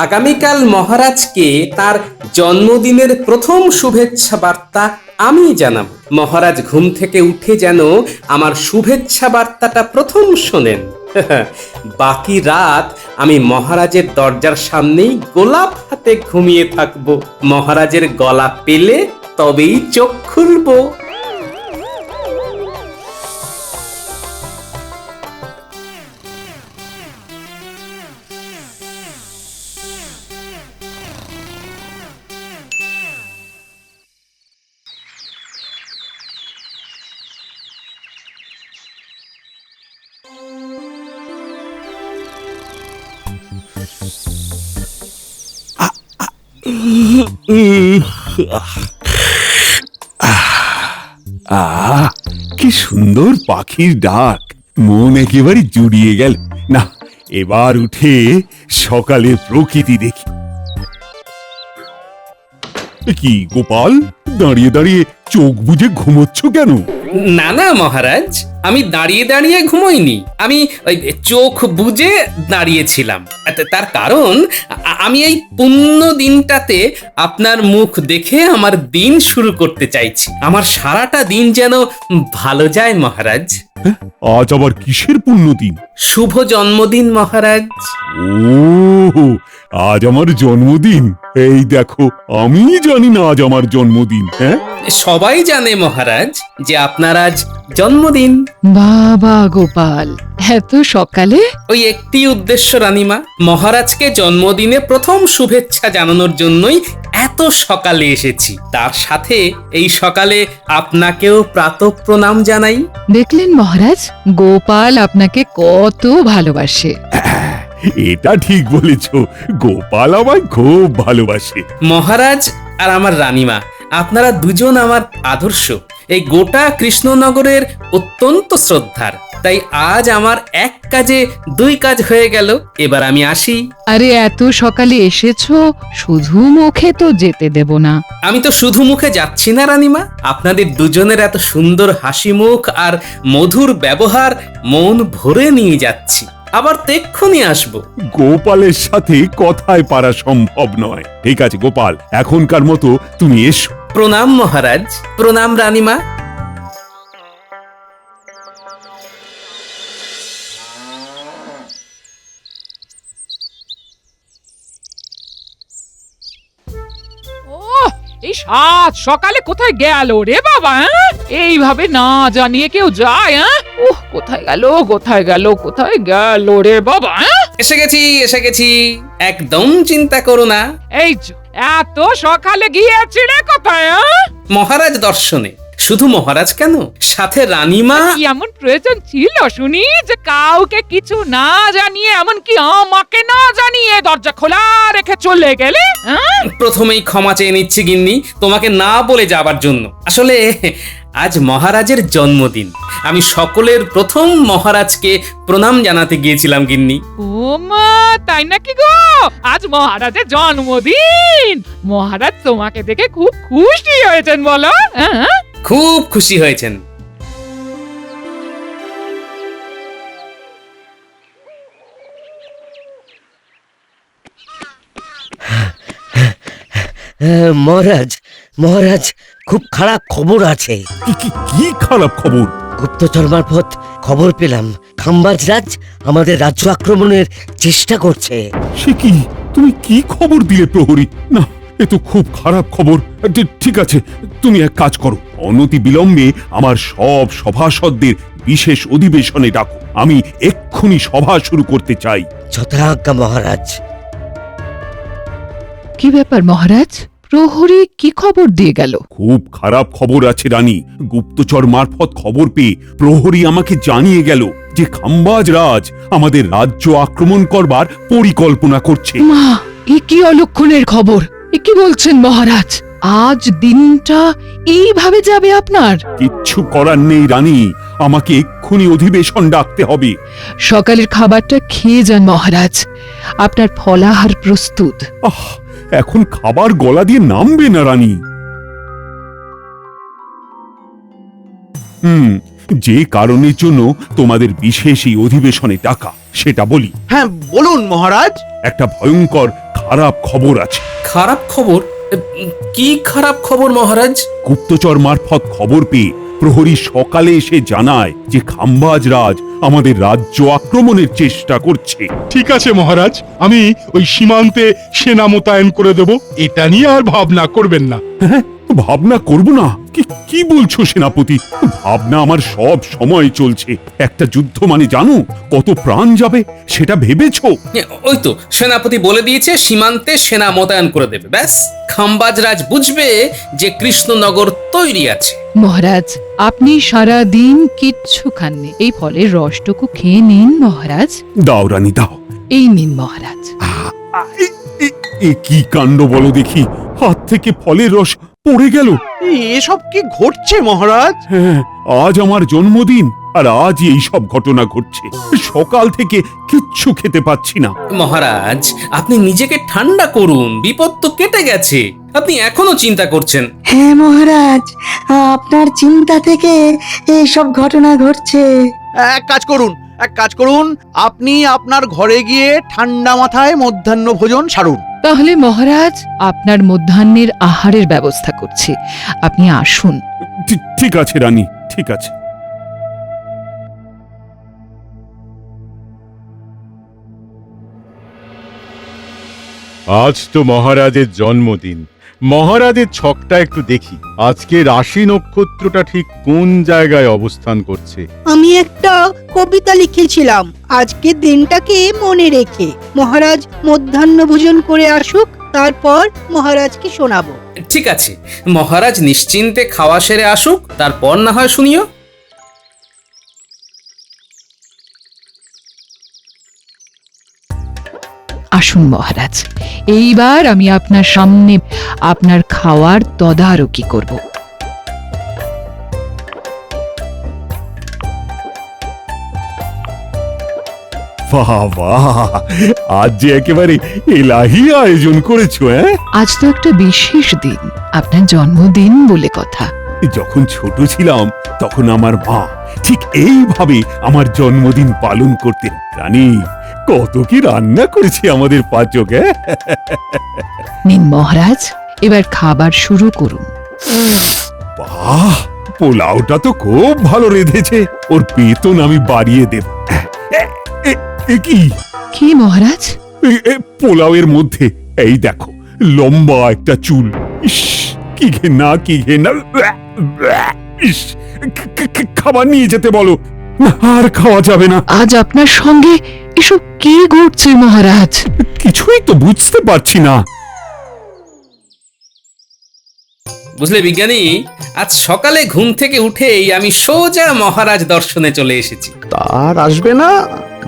আগামীকাল মহারাজকে তার জন্মদিনের প্রথম শুভেচ্ছা বার্তা আমি জানাবো। মহারাজ ঘুম থেকে উঠে যেন আমার শুভেচ্ছা বার্তাটা প্রথম শোনেন। বাকি রাত আমি মহারাজের দরজার সামনেই গোলাপ হাতে ঘুমিয়ে থাকবো। মহারাজের গলা পেলে তবেই চোখ খুলবো। কি সুন্দর পাখির ডাক, মন একেবারে জুড়িয়ে গেল। না, এবার উঠে সকালে প্রকৃতি দেখি। কি গোপাল, দাঁড়িয়ে দাঁড়িয়ে চোখ বুজে ঘুমোচ্ছ কেন? না না মহারাজ, আমি দাঁড়িয়ে দাঁড়িয়ে ঘুমোইনি, আমি ওই চোখ বুজে দাঁড়িয়েছিলাম। তার কারণ আমি এই পুণ্য দিনটাতে আপনার মুখ দেখে আমার দিন শুরু করতে চাইছি। আমার সারাটা দিন যেন ভালো যায় মহারাজ। আজ আবার কিসের পুণ্যদিন? শুভ জন্মদিন মহারাজ। ও, আজ আমার জন্মদিন? এই দেখো, আমি জানি না আজ আমার জন্মদিন। হ্যাঁ, সবাই জানে মহারাজ যে আপনার আজ জন্মদিন। বাবা গোপাল, এত সকালে? ওই একটি উদ্দেশ্য রানীমা, মহারাজকে জন্মদিনে প্রথম শুভেচ্ছা জানানোর জন্যই এত সকালে এসেছি। তার সাথে এই সকালে আপনাকেও প্রাতঃ প্রণাম জানাই। দেখলেন মহারাজ, গোপাল আপনাকে কত ভালোবাসে। এটা ঠিক বলেছ, গোপাল আমায় খুব ভালোবাসে। মহারাজ আর আমার রানীমা, আপনারা দুজন আমার আদর্শ। এই গোটা কৃষ্ণনগরের অত্যন্ত শ্রদ্ধার। তাই আজ আমার এক কাজে দুই কাজ হয়ে গেল। এবার আমি আসি। আরে এত সকালে এসেছো, শুধু মুখে তো যেতে দেব না। আমি তো শুধু মুখে যাচ্ছি না রানীমা, আপনাদের দুজনের এত সুন্দর হাসি মুখ আর মধুর ব্যবহার মন ভরে নিয়ে যাচ্ছি। আবার তো এক্ষুনি আসবো। গোপালের সাথে কথায় পারা সম্ভব নয়। ঠিক আছে গোপাল, এখনকার মতো তুমি এসো। প্রণাম মহারাজ, প্রণাম রানীমা। এই সাত সকালে কোথায় গেল রে বাবা? এইভাবে না জানিয়ে কেউ যায়? কোথায় গেল কোথায় গেল কোথায় গেল রে বাবা? এসে গেছি, এসে গেছি, একদম চিন্তা করো না। এই এত সকালে গিয়েছিলে কোথায়? মহারাজ দর্শনে। শুধু মহারাজ কেন, সাথে রানীমা। কি এমন প্রয়োজন ছিল শুনি যে কাউকে কিছু না জানিয়ে, এমনকি আমাকে না জানিয়ে দরজা খোলা রেখে চলে গেলে? প্রথমেই ক্ষমা চেয়ে নিচ্ছি গিন্নি, তোমাকে না বলে যাবার জন্য। আসলে আজ মহারাজের জন্মদিন, আমি সকলের প্রথম মহারাজকে প্রণাম জানাতে গিয়েছিলাম গিন্নি। ও মা, তাই নাকি গো? আজ মহারাজের জন্মদিন। মহারাজ তোমাকে দেখে খুব খুশি হয়েছেন বলো? খুব খুশি হয়েছেন। মহারাজ, মহারাজ, খুব খারাপ খবর আছে। কি খারাপ খবর? গুপ্তচর মারফত খবর পেলাম, খাম্বাজ রাজ আমাদের রাজ্য আক্রমণের চেষ্টা করছে। সে কি? তুমি কি খবর দিলে প্রহরী? না, এ তো খুব খারাপ খবর। ঠিক আছে, তুমি এক কাজ করো, অনতি বিলম্বে আমার সব সভাসদদের বিশেষ অধিবেশনে ডাকো। আমি এক্ষুনি সভা শুরু করতে চাই। যথাজ্ঞা মহারাজ। কি ব্যাপার মহারাজ? প্রহরী কি খবর দিয়ে গেল? খুব খারাপ খবর আছে রানী। গুপ্তচর মারফত খবর পেয়ে প্রহরী আমাকে জানিয়ে গেল যে খাম্বাজ রাজ আমাদের রাজ্য আক্রমণ করবার পরিকল্পনা করছে। মা, এ কি অলক্ষণের খবর! এ কি বলছেন মহারাজ? আজ দিনটা এইভাবে যাবে আপনার? কিচ্ছু করার নেই রানী, আমাকে এক্ষুনি অধিবেশন ডাকতে হবে। সকালের খাবারটা খেয়ে যান মহারাজ, আপনার ফলাহার প্রস্তুত। এখন খাবার গলা দিয়ে নামবে না রানী। যে কারণের জন্য তোমাদের বিশেষ এই অধিবেশনে ডাকা, সেটা বলি। হ্যাঁ বলুন মহারাজ। একটা ভয়ঙ্কর খারাপ খবর আছে। খারাপ খবর? কি খারাপ খবর মহারাজ? গুপ্তচর মারফত খবর পেয়ে প্রহরী সকালে এসে জানায় যে খাম্বাজ রাজ আমাদের রাজ্য আক্রমণের চেষ্টা করছে। ঠিক আছে মহারাজ, আমি ওই সীমান্তে সেনা মোতায়েন করে দেব, এটা নিয়ে আর ভাবনা করবেন না। হ্যাঁ, ভাবনা করব না? কি কি বলছো সেনাপতি? ভাবনা আমার সব সময় চলছে। একটা যুদ্ধ মানে জানো কত প্রাণ যাবে সেটা ভেবেছো? ওই তো সেনাপতি বলে দিয়েছে সীমান্তে সেনা মোতায়েন করে দেবে, ব্যাস খাম্বাজ রাজ বুঝবে যে কৃষ্ণনগর তৈরি আছে। মহারাজ, আপনি সারা দিন কিচ্ছু খাননি, এই ফলের রসটুকু খেয়ে নিন মহারাজ। দাও রানী দাও। এই নিন মহারাজ। এ কি কাণ্ড বলো দেখি, হাত থেকে ফলের রস পড়ে গেল। এসব কি ঘটছে মহারাজ? হ্যাঁ, আজ আমার জন্মদিন আর আজই এই সব ঘটনা ঘটছে। সকাল থেকে কিচ্ছু খেতে পাচ্ছি না। মহারাজ আপনি নিজেকে ঠান্ডা করুন, বিপদ তো কেটে গেছে, আপনি এখনো চিন্তা করছেন। হ্যাঁ মহারাজ, আপনার চিন্তা থেকে এইসব ঘটনা ঘটছে। এক কাজ করুন, আপনি আপনার ঘরে গিয়ে ঠান্ডা মাথায় মধ্যাহ্ন ভোজন সারুন। তাহলে মহারাজ আপনার মধ্যাহ্নের আহারের ব্যবস্থা করছি, আপনি আসুন। ঠিক আছে রানী, ঠিক আছে। আজ তো মহারাজের জন্মদিন, মহারাজের ছকটা একটু দেখি। আজকে রাশি নক্ষত্রটা ঠিক কোন জায়গায় অবস্থান করছে। আমি একটা কবিতা লিখেছিলাম আজকের দিনটাকে মনে রেখে। মহারাজ মধ্যাহ্ন ভোজন করে আসুক, তারপর মহারাজকে শোনাবো। ঠিক আছে, মহারাজ নিশ্চিন্তে খাওয়া সেরে আসুক, তারপর না হয় শুনিও। আসুন মহারাজ, এইবার আমি আপনার সামনে আপনার খাওয়ার তদারকি করব। বাহ বাহ, আজ যে একেবারে এলাহি আয়োজন করেছো। হ্যাঁ, আজ তো একটা বিশেষ দিন, আপনার জন্মদিন বলে কথা। যখন ছোট ছিলাম তখন আমার মা ঠিক এইভাবে আমার জন্মদিন পালন করতেন। রানী, কত কি রান্না করেছে আমাদের পাচক। নিন মহারাজ, এবার খাবার শুরু করুন। বাহ, পোলাওটা তো খুব ভালো রেঁধেছে, ওর বেতন আমি বাড়িয়ে দেব। কি কি মহারাজ? পোলাওয়ের মধ্যে এই দেখো লম্বা একটা চুল। ইস, কি ঘেন্না, কি ঘেন্না। ইস, খাবার নিয়ে যেতে বলো, আর খাওয়া যাবে না। আজ আপনার সঙ্গে এসব কি ঘটছে মহারাজ? কিছুই তো বুঝতে পারছি না। বুঝলে বিজ্ঞানী, আজ সকালে ঘুম থেকে উঠেই আমি সোজা মহারাজ দর্শনে চলে এসেছি। তার আসবে না,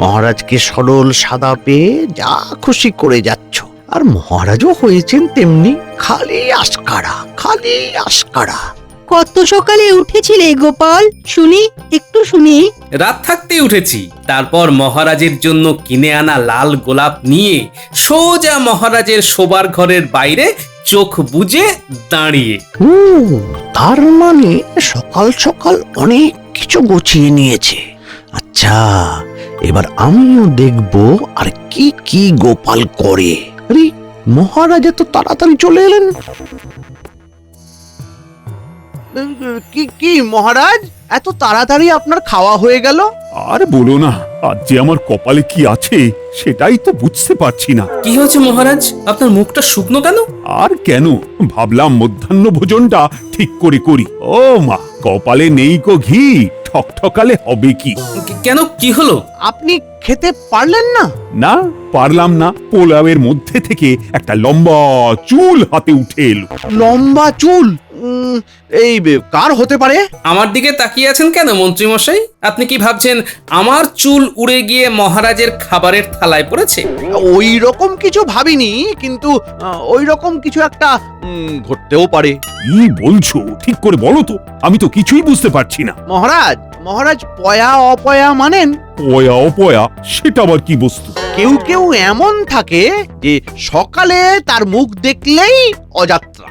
মহারাজকে সরল সাদা পেয়ে যা খুশি করে যাচ্ছ। আর মহারাজও হয়েছেন তেমনি, খালি আস্কারা, খালি আস্কারা। কত সকালে উঠেছিলে গোপাল? শুনি, একটু শুনি। রাত থাকতেই উঠেছি, তারপর মহারাজের জন্য কিনে আনা লাল গোলাপ নিয়ে সোজা মহারাজের শোবার ঘরের বাইরে চোখ বুজে দাঁড়িয়ে। ও, তার মানে সকাল সকাল অনেক কিছু গুছিয়ে নিয়েছে। আচ্ছা, এবার আমিও দেখব আর কি কি গোপাল করে। আরে, মহারাজ এত তাড়াতাড়ি চলে এলেন? কি কি মহারাজ, এত তাড়াতাড়ি আপনার খাওয়া হয়ে গেল? আর বলো না, আজ যে আমার কপালে কি আছে সেটাই তো বুঝতে পারছি না। কি হয়েছে মহারাজ, আপনার মুখটা শুকনো কেন? আর কেন, ভাবলাম মধ্যাহ্ন ভোজনটা ঠিক করে করি। ও মা, কপালে নেই কো ঘি, ঠকঠকালে হবে কি? কেন, কি হলো? আপনি খেতে পারলেন না? না, পারলাম না। পোলাওয়ের মধ্যে থেকে একটা লম্বা চুল হাতে উঠে এলো। লম্বা চুল? এই কার হতে পারে? আমার দিকে তাকিয়ে আছেন কেন মন্ত্রী মশাই? আপনি কি ভাবছেন আমার চুল উড়ে গিয়ে মহারাজের খাবারের থালায় পড়েছে? ওই রকম কিছু ভাবিনি, কিন্তু ওই রকম কিছু একটা ঘটতেও পারে। কি বলছো, ঠিক করে বলো তো, আমি তো কিছুই বুঝতে পারছি না। মহারাজ পয়া অপয়া মানেন? পয়া অপয়া, সেটা আবার কি বস্তু? কেউ কেউ এমন থাকে যে সকালে তার মুখ দেখলেই অযাত্রা।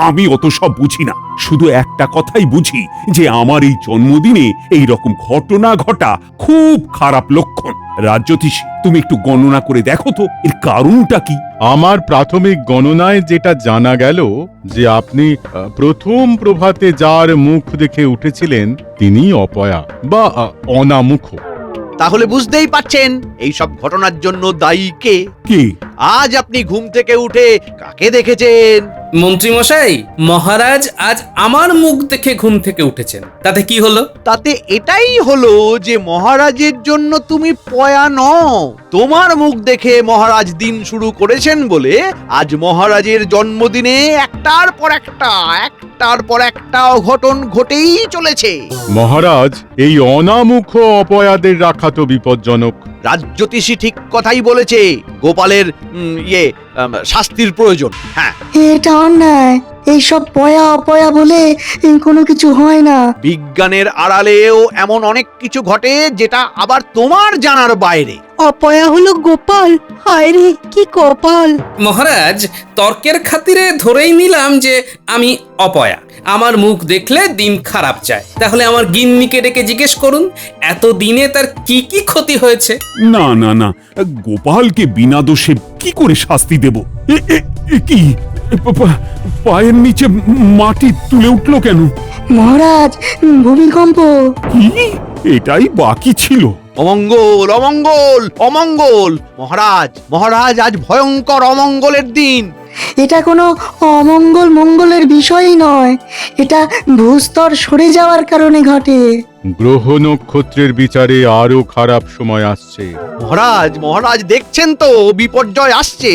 আমি অত সব বুঝি না, শুধু একটা কথাই বুঝি যে আমার এই জন্মদিনে এই রকম ঘটনা ঘটা খুব খারাপ লক্ষণ। রাজ্যতীশ, তুমি একটু গণনা করে দেখো তো এর কারণটা কি। আমার প্রাথমিক গণনায় যেটা জানা গেল যে আপনি প্রথম প্রভাতে যার মুখ দেখে উঠেছিলেন তিনি অপয়া বা অনামুখ। তাহলে বুঝতেই পারছেন এই সব ঘটনার জন্য দায়ী কে। কে? আজ আপনি ঘুম থেকে উঠে কাকে দেখেছেন? মন্ত্রী মশাই, মহারাজ আজ আমার মুখ দেখে ঘুম থেকে উঠেছেন, তাতে কি হলো? তাতে এটাই হলো যে মহারাজের জন্য তুমি পয়া নও। তোমার মুখ দেখে মহারাজ দিন শুরু করেছেন বলে আজ মহারাজের জন্মদিনে একটার পর একটা অঘটন ঘটেই চলেছে। মহারাজ, এই অনামুখ অপয়াদের রাখা তো বিপজ্জনক। রাজ্যতীষী ঠিক কথাই বলেছে। গোপালের শাস্তির প্রয়োজন। হ্যাঁ, এটা অন্যায়। এইসব পয়া অপয়া বলে কোনো কিছু হয় না। বিজ্ঞানের আড়ালেও এমন অনেক কিছু ঘটে যেটা আবার তোমার জানার বাইরে। অপয়া হলো গোপাল। হায় রে, কি কপাল! মহারাজ, তর্কের খাতিরে ধরেই নিলাম যে আমি অপয়া। আমার মুখ দেখলে দিন খারাপ যায়। তাহলে আমার গিন্নিকে ডেকে জিজ্ঞেস করুন এত দিনে তার কি কি ক্ষতি হয়েছে। না না না, গোপালকে বিনা দোষে কি করে শাস্তি দেব? কি পায়ের নিচে মাটি তুলে উঠলো কেন? মহারাজ, ভূমিকম্প। কি? এটাই বাকি ছিল। অমঙ্গল, অমঙ্গল, অমঙ্গল! মহারাজ আজ ভয়ঙ্কর অমঙ্গলের দিন। এটা কোনো অমঙ্গল মঙ্গলের বিষয়ই নয়। এটা ভূস্তর সরে যাওয়ার কারণে ঘটে। গ্রহ নক্ষত্রের বিচারে আরো খারাপ সময় আসছে। মহারাজ দেখছেন তো বিপর্যয় আসছে।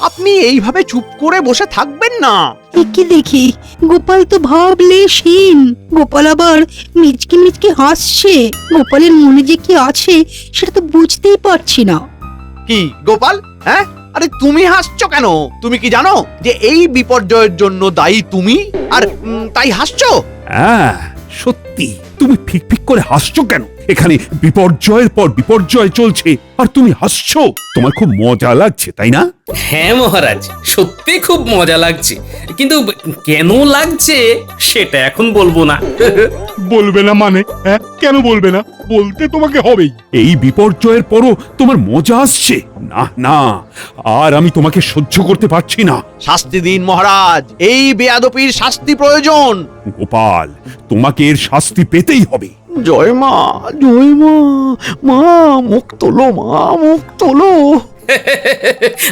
আপনি এইভাবে চুপ করে বসে থাকবেন না। একে দেখি, গোপাল তো ভাবলেশহীন। গোপাল আবার মিচকে মিচকে হাসছে। গোপালের মনে যে কি আছে সেটা তো বুঝতেই পারছি না। কি গোপাল, হ্যাঁ? আরে তুমি হাসছো কেন? তুমি কি জানো যে এই বিপর্যয়ের জন্য দায়ী তুমি? আর তাই হাসছো? হ্যাঁ, সত্যি। তুমি ফিক ফিক করে হাসছো কেন? এখানে বিপর্যয়ের পর বিপর্যয় চলছে আর তুমি হাসছো। তোমার খুব মজা লাগছে, তাই না? হ্যাঁ মহারাজ, সত্যি খুব মজা লাগছে, কিন্তু কেন লাগছে সেটা এখন বলবো না। বলবে না মানে? হ্যাঁ, কেন বলবে না? বলতে তোমাকে হবেই। এই বিপর্যয়ের পরও তোমার মজা আসছে? না না, আর আমি তোমাকে সহ্য করতে পারছি না। শাস্তি দিন মহারাজ, এই বেয়াদপির শাস্তি প্রয়োজন। গোপাল, তোমাকে এর শাস্তি পেতেই হবে। জয় মা, জয় মা! মা মুখ তোলো, মা মুখ তোলো।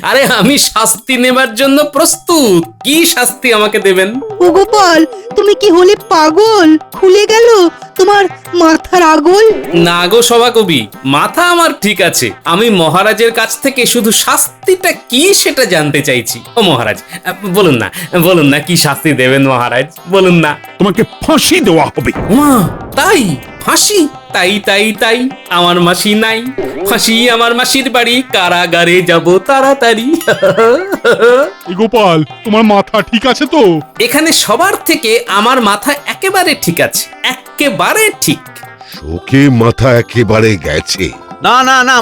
আরে আমি শাস্তি নেবার জন্য প্রস্তুত। কি শাস্তি আমাকে দেবেন? ও গোপাল, তুমি কি হলে পাগল? খুলে গেল তোমার মাথার আগল? না গো সভাকবি, মাথা আমার ঠিক আছে। আমি মহারাজের কাছ থেকে শুধু শাস্তিটা কি সেটা জানতে চাইছি। ও মহারাজ, বলুন না কি শাস্তি দেবেন মহারাজ, বলুন না। তোমাকে ফাঁসি দেওয়া হবে। মা, তাই? ফাঁসি? তাই আমার মাসি নাই। ফাঁসি আমার মাসির বাড়ি, কারাগারে যাব তাড়াতাড়ি। গোপাল, তোমার মাথা ঠিক আছে তো? এখানে সবার থেকে আমার মাথা একেবারে ঠিক আছে, একেবারে ঠিক। শোকে মাথা একেবারে গেছে। না না না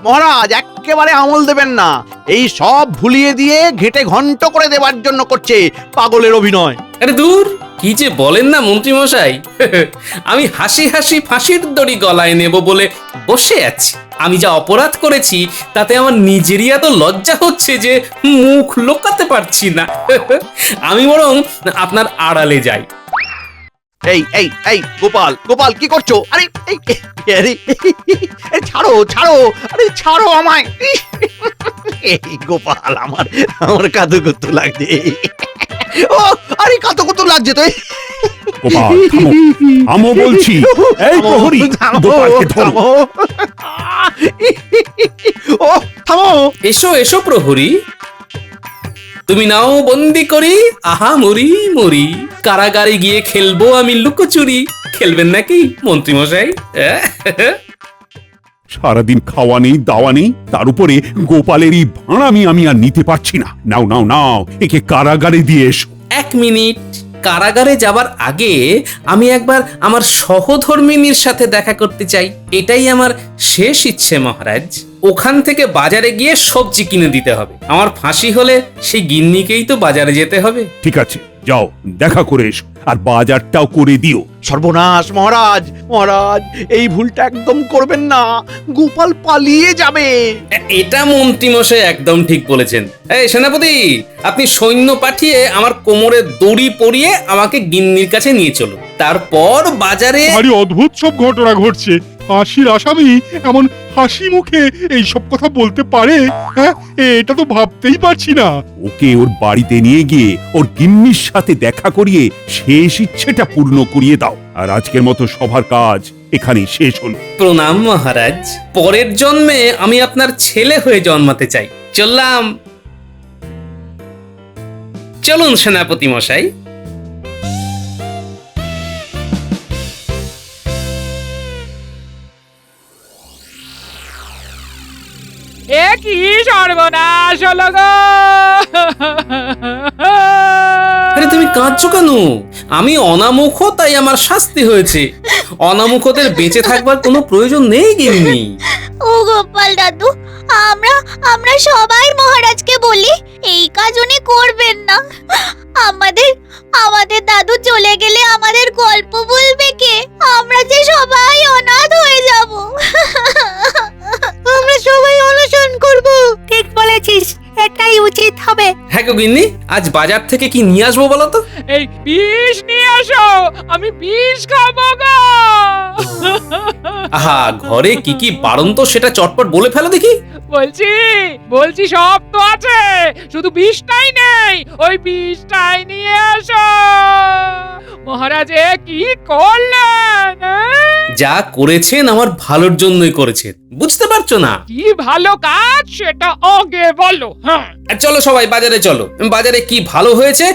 মহারাজ একেবারে আমল দেবেন না। এই সব ভুলিয়ে দিয়ে ঘেটে ঘন্ট করে দেবার জন্য করছে পাগলের অভিনয়। আরে দূর, কি যে বলেন না মন্ত্রী মশাই। আমি হাসি হাসি ফাঁসির দড়ি গলায় নেব বলে বসে আছি। আমি যা অপরাধ করেছি তাতে আমার নিজেরই এত লজ্জা হচ্ছে যে মুখ লোকাতে পারছি না। আমি বরং আপনার আড়ালে যাই। এই গোপাল কি করছো? আরে আরে ছাড়ো, আরে ছাড়ো আমায়। এই গোপাল, আমার কাঁদো লাগছে। ও আরে কাঁদো লাগছে তো। গোপাল, থামো, থামো বলছি। এই প্রহরী, গোপালকে ধরো। ও থামো। এসো প্রহরী, তুমি নাও বন্দি করি। আহা মরি, কারাগারে গিয়ে খেলবো আমি লুকোচুরি। খেলবেন নাকি মন্ত্রী মশাই? সারাদিন খাওয়া নেই, দাওয়া নেই, তার উপরে গোপালের এই ভাঁড়ামি আমি আর নিতে পারছি না। নাও, একে কারাগারে দিয়ে এসো। 1 মিনিট। কারাগারে যাবার আগে আমি একবার আমার সহধর্মিনীর সাথে দেখা করতে চাই। এটাই আমার শেষ ইচ্ছে মহারাজ। ওখান থেকে বাজারে গিয়ে সবজি কিনে দিতে হবে। আমার ফাঁসি হলে সেই গিন্নিকেই তো বাজারে যেতে হবে। ঠিক আছে, যাও দেখা করে এসো, আর বাজারটাও করে দিও। সর্বনাশ মহারাজ, মহারাজ এই ভুলটা একদম করবেন না, গোপাল পালিয়ে যাবে। এটা মন্ত্রীমশাই একদম ঠিক বলেছেন। এই সেনাপতি, আপনি সৈন্য পাঠিয়ে আমার কোমরে দড়ি পরিয়ে আমাকে গিন্নির কাছে নিয়ে চলুন, তারপর বাজারে। ভারী অদ্ভুত সব ঘটনা ঘটছে। ফাঁসির আসামি এমন হাসি মুখে এই সব কথা বলতে পারে, হ্যাঁ? এটা তো ভাবতেই পারছি না। ওকে ওর বাড়িতে নিয়ে গিয়ে ওর গিন্নির সাথে দেখা করিয়ে শেষ ইচ্ছেটা পূর্ণ করিয়ে দাও। আর আজকের মতো সবার কাজ এখানেই শেষ হলো। প্রণাম মহারাজ, পরের জন্মে আমি আপনার ছেলে হয়ে জন্মাতে চাই। চললাম। চলুন সেনাপতি মশাই। এ কি সর্বনাশ হলো গো! আরে তুমি কাঁদছো কেন? আমি অনামুখ, তাই আমার শাস্তি হয়েছে। অনামুখদের বেঁচে থাকবার কোনো প্রয়োজন নেই গিন্নি। ও গোপাল দাদু, আমরা আমরা সবাই মহারাজকে বলি এই কাজ উনি করবেন না। আমাদের আমাদের দাদু চলে গেলে আমাদের গল্প বলবে কে? আমরা যে সবাই অনাথ হয়ে যাব। আমরা সবাই অনশন করব। ঠিক বলেছিস, এটাই উচিত হবে। হ্যাঁ গো গিন্নি, আজ বাজার থেকে কি নিয়ে আসবো বলো তো? এই বিষ নিয়ে আসো, আমি বিষ খাবো গো। আহা, ঘরে কি কি বারণ তো সেটা চটপট বলে ফেলো দেখি। বলছি সব তো আছে, শুধু বিষটাই নেই। ওই বিষটাই নিয়ে আসো। মহারাজে কি করলেন? যা করেছেন আমার ভালোর জন্যই করেছেন, বুঝতে পারছো না? কি ভালো কাজ সেটা আগে বলো। হ্যাঁ, চলো সবাই বাজারে চলো, বাজারে কি ভালো হয়েছে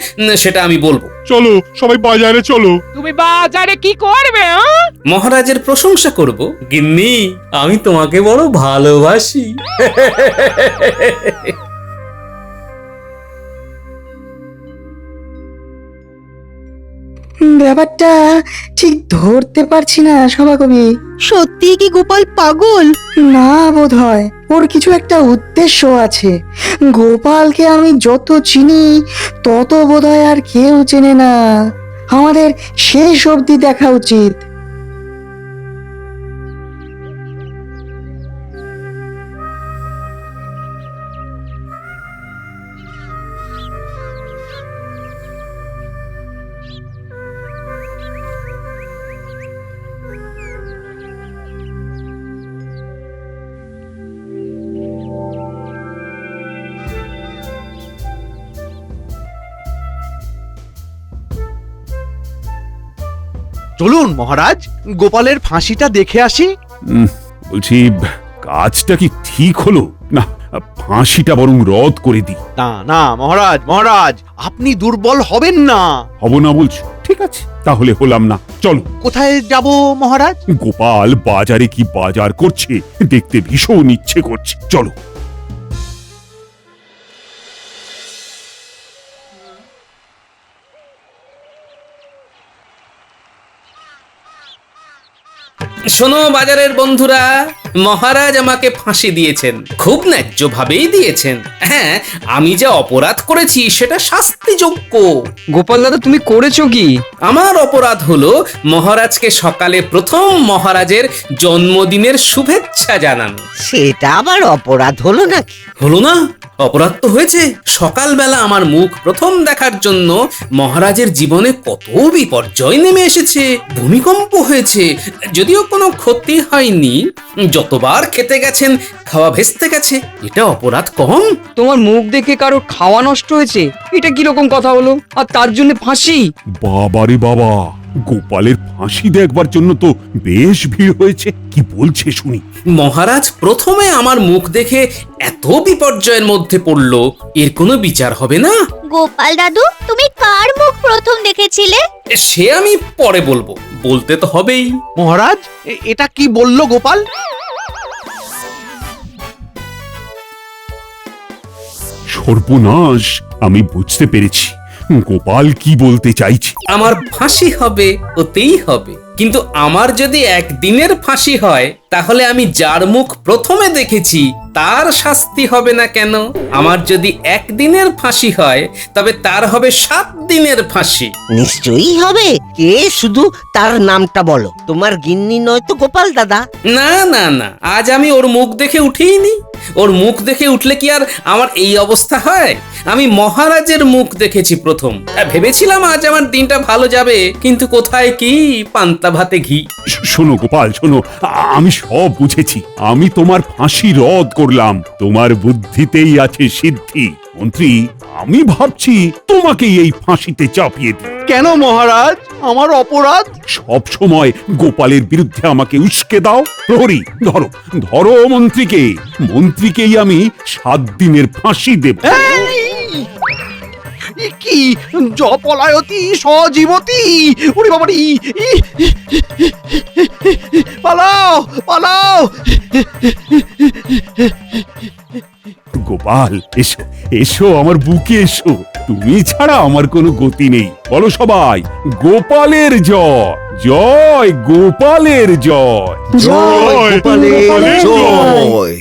সেটা আমি বলবো। চলো সবাই বাজারে চলো। তুমি বাজারে কি করবে? মহারাজের প্রশংসা করব। গিন্নি, আমি তোমাকে বড় ভালোবাসি। ব্যাপারটা ঠিক ধরতে পারছি না সভাকবি। সত্যি কি গোপাল পাগল? না, বোধ হয় ওর কিছু একটা উদ্দেশ্য আছে। গোপালকে আমি যত চিনি তত বোধ হয় আর কেউ চেনে না। আমাদের শেষ অবধি দেখা উচিত। চলুন মহারাজ, গোপালের ফাঁসিটা দেখে আসি। বলছি, কাজটা কি ঠিক হলো না? ফাঁসিটা বরং রদ করে দিই। না না মহারাজ, মহারাজ আপনি দুর্বল হবেন না। হব না বলছো? ঠিক আছে, তাহলে হলাম না। চলো। কোথায় যাব মহারাজ? গোপাল বাজারে কি বাজার করছে দেখতে ভীষণ ইচ্ছে করছে। চলো। শোনো বাজারের বন্ধুরা, মহারাজ আমাকে ফাঁসি দিয়েছেন, খুব ন্যায্য ভাবেই দিয়েছেন। হ্যাঁ, আমি যা অপরাধ করেছি সেটা শাস্তিযোগ্য। গোপাল দাদা, তুমি করেছো কি? আমার অপরাধ হলো মহারাজকে সকালে প্রথম মহারাজের জন্মদিনের শুভেচ্ছা জানানো। সেটা আবার অপরাধ হলো নাকি? হলো না? অপরাধ তো হয়েছে। সকালবেলা আমার মুখ প্রথম দেখার জন্য মহারাজের জীবনে কত বিপর্যয় নেমে এসেছে। ভূমিকম্প হয়েছে, যদিও কোনো ক্ষতি হয়নি। যতবার খেতে গেছেন খাওয়া ভেস্তে গেছে। এটা অপরাধ কম? তোমার মুখ দেখে কারো খাওয়া নষ্ট হয়েছে, এটা কিরকম কথা হলো? আর তার জন্য ফাঁসি? বাবারে বাবা, গোপালের ফাঁসি দেখবার জন্য তো বেশ ভিড় হয়েছে। কি বলছে শুনি। মহারাজ প্রথমে আমার মুখ দেখে এত বিপর্যয়ের মধ্যে পড়লো, এর কোনো বিচার হবে না? গোপাল দাদু, তুমি কার মুখ প্রথম দেখেছিলে? সে আমি পরে বলবো, বলতে তো হবেই। মহারাজ এটা কি বললো গোপাল? সর্বনাশ, আমি বুঝতে পেরেছি গোপাল কি বলতে চাইছে। আমার ফাঁসি হবে, ওতেই হবে। কিন্তু আমার যদি একদিনের ফাঁসি হয় তাহলে আমি যার মুখ প্রথমে দেখেছি তার শাস্তি হবে না কেন? আমার যদি একদিনের ফাঁসি হয় তবে তার হবে 7 দিনের ফাঁসি। নিশ্চয়ই হবে। কে, শুধু তার নামটা বলো। তোমার গিন্নি নয় তো গোপাল দাদা? না না না, আজ আমি ওর মুখ দেখে উঠিনি। ওর মুখ দেখে উঠলে কি আর আমার এই অবস্থা হয়? আমি মহারাজের মুখ দেখেছি প্রথম। ভেবেছিলাম আজ আমার দিনটা ভালো যাবে, কিন্তু কোথায় কি, পান্তা ভাতে ঘি। শোনো গোপাল, শোনো, আমি সব বুঝেছি। আমি তোমার ফাঁসি রদ করলাম। তোমার বুদ্ধিতেই আছে সিদ্ধি। মন্ত্রী, আমি ভাবছি তোমাকেই এই ফাঁসিতে চাপিয়ে দিই। কেন মহারাজ, আমার অপরাধ? সব সময় গোপালের বিরুদ্ধে আমাকে উস্কে দাও। প্রহরী, ধরো ধরো মন্ত্রীকে। মন্ত্রীকেই আমি 7 দিনের ফাঁসি দেব। কি জপলায়তি সজীবতি! ওরে বাবারি! পালাও পালাও! গোপাল, এসো এসো, আমার বুকে এসো। তুমি ছাড়া আমার কোনো গতি নেই। বলো সবাই, গোপালের জয়, জয় গোপালের জয়। জয় গোপালের জয়!